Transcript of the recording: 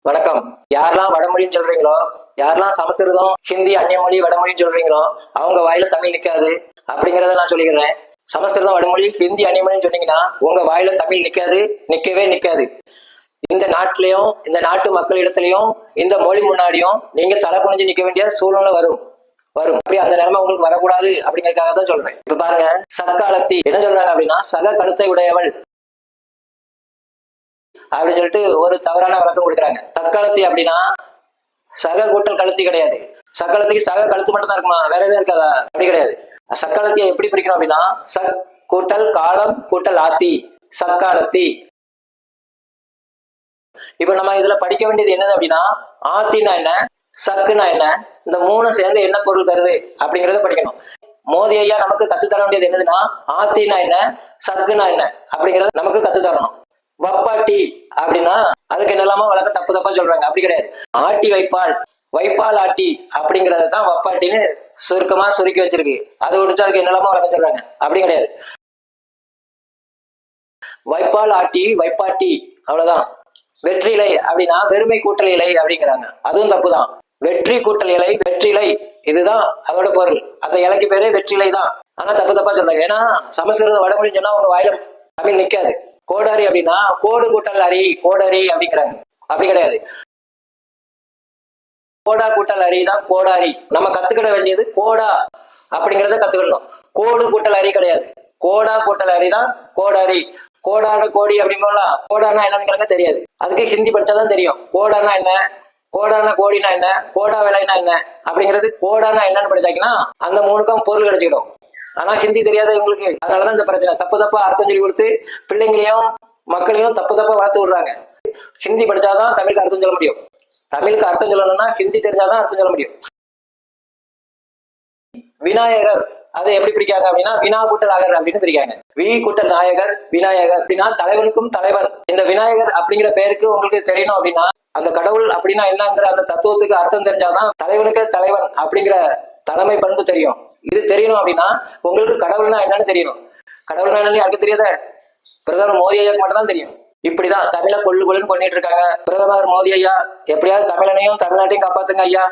வணக்கம். யாரெல்லாம் வடமொழின்னு சொல்றீங்களோ, யாரெல்லாம் சமஸ்கிருதம், ஹிந்தி, அந்நிய மொழி, வடமொழின்னு சொல்றீங்களோ, அவங்க வாயில தமிழ் நிக்காது அப்படிங்கறத நான் சொல்லிக்கிறேன். சமஸ்கிருதம், வடமொழி, ஹிந்தி, அந்நிய மொழின்னு சொன்னீங்கன்னா உங்க வாயில தமிழ் நிக்காது, நிக்கவே நிக்காது. இந்த நாட்டிலையும், இந்த நாட்டு மக்களிடத்திலையும், இந்த மொழி முன்னாடியும் நீங்க தலை குனிஞ்சு நிக்க வேண்டிய சூழ்நிலை வரும். அப்படி அந்த நிலைமை உங்களுக்கு வரக்கூடாது அப்படிங்கறதுக்காக தான் சொல்றேன். இப்ப பாருங்க, சக்காலத்தி என்ன சொல்றாங்க அப்படின்னா, சக கருத்தை உடையவள் அப்படின்னு சொல்லிட்டு ஒரு தவறான விளக்கம் கொடுக்குறாங்க. தக்காலத்தி அப்படின்னா சக கூட்டல் கழுத்தி கிடையாது. சக்காலத்துக்கு சக கழுத்து மட்டும் தான் இருக்குமா, வேற எதுவும் இருக்காதா? அப்படி கிடையாது. சக்காலத்தியை எப்படி பிரிக்கணும் அப்படின்னா, சக் கூட்டல் காலம் கூட்டல் ஆத்தி, சக்காலத்தி. இப்ப நம்ம இதுல படிக்க வேண்டியது என்னது அப்படின்னா, ஆத்தினா என்ன, சக்குனா என்ன, இந்த மூணு சேர்ந்து என்ன பொருள் தருது அப்படிங்கறத படிக்கணும். மோதி ஐயா நமக்கு கத்து தர வேண்டியது என்னதுன்னா, ஆத்தினா என்ன, சக்குனா என்ன அப்படிங்கறத நமக்கு கத்து தரணும். வப்பாட்டி அப்படின்னா அதுக்கு என்னெல்லாமோ வழக்கம் தப்பு தப்பா சொல்றாங்க. அப்படி கிடையாது. ஆட்டி வைப்பாள், வைப்பால் ஆட்டி அப்படிங்கறத தான் வப்பாட்டின்னு சுருக்கமா சுருக்கி வச்சிருக்கு. அதை விடுத்து அதுக்கு என்னெல்லாமோ வழக்கம் சொல்றாங்க. அப்படி கிடையாது. வைப்பால் ஆட்டி, வைப்பாட்டி, அவ்வளவுதான். வெற்றிலை அப்படின்னா வெறுமை கூட்டல் இலை அப்படிங்கிறாங்க. அதுவும் தப்புதான். வெற்றி கூட்டல் இலை, வெற்றிலை, இதுதான் அதோட பொருள். அந்த இலைக்கு பேரே வெற்றிலை தான். ஆனா தப்பு தப்பா சொல்றாங்க. ஏன்னா சமஸ்கிருதம் வடமொழி சொன்னா உங்க வாயில தமிழ் நிக்காது. கோடாரி அப்படின்னா கோடு கூட்டல் அரி, கோடரி அப்படிங்கிறாங்க. அப்படி கிடையாது. கோடா கூட்டல் அரி தான் கோடாரி. நம்ம கத்துக்கிட வேண்டியது கோடா அப்படிங்கறத கத்துக்கணும். கோடு கூட்டல் அரி கிடையாது. கோடா கூட்டல் அரி தான் கோடாரி. கோடான கோடி அப்படிங்களா, கோடானா என்னன்னு தெரியாது. அதுக்கு ஹிந்தி படிச்சாதான் தெரியும். கோடானா என்ன, கோடான கோடினா என்ன, கோடா விலைனா என்ன அப்படிங்கிறது. கோடானா என்னன்னு படிச்சாங்கன்னா அந்த மூணுக்கும் பொருள் கிடைச்சிடும். ஆனா ஹிந்தி தெரியாத இவங்களுக்கு, அதனாலதான் இந்த பிரச்சனை. தப்பு தப்பா அர்த்தம் சொல்லி கொடுத்து பிள்ளைங்களையும் மக்களையும் தப்பு தப்பா வளர்த்து விடுறாங்க. ஹிந்தி படிச்சாதான் தமிழுக்கு அர்த்தம் சொல்ல முடியும். தமிழுக்கு அர்த்தம் சொல்லணும்னா ஹிந்தி தெரிஞ்சாதான் அர்த்தம் சொல்ல முடியும். விநாயகர் அதை எப்படி பிரிக்காங்க அப்படின்னா, வினா கூட்டல் அகர் அப்படின்னு பிரிக்காங்க. வி கூட்டல் நாயகர், விநாயகர் அப்படின்னா தலைவனுக்கும் தலைவன். இந்த விநாயகர் அப்படிங்கிற பெயருக்கு உங்களுக்கு தெரியணும் அப்படின்னா, அந்த கடவுள் அப்படின்னா என்னங்கிற அந்த தத்துவத்துக்கு அர்த்தம் தெரிஞ்சாதான் தலைவனுக்கு தலைவன் அப்படிங்கிற தலைமை பண்பு தெரியும். இது தெரியணும் அப்படின்னா உங்களுக்கு கடவுள்னா என்னன்னு தெரியணும். கடவுள்னா என்னன்னு யாருக்கு தெரியாத, பிரதமர் மோடி ஐயாக்கு மட்டும் தான் தெரியும். இப்படிதான் தமிழை கொள்ளுன்னு பண்ணிட்டு இருக்காங்க. பிரதமர் மோடி ஐயா, எப்படியாவது தமிழனையும் தமிழ்நாட்டையும் காப்பாத்துங்க ஐயா.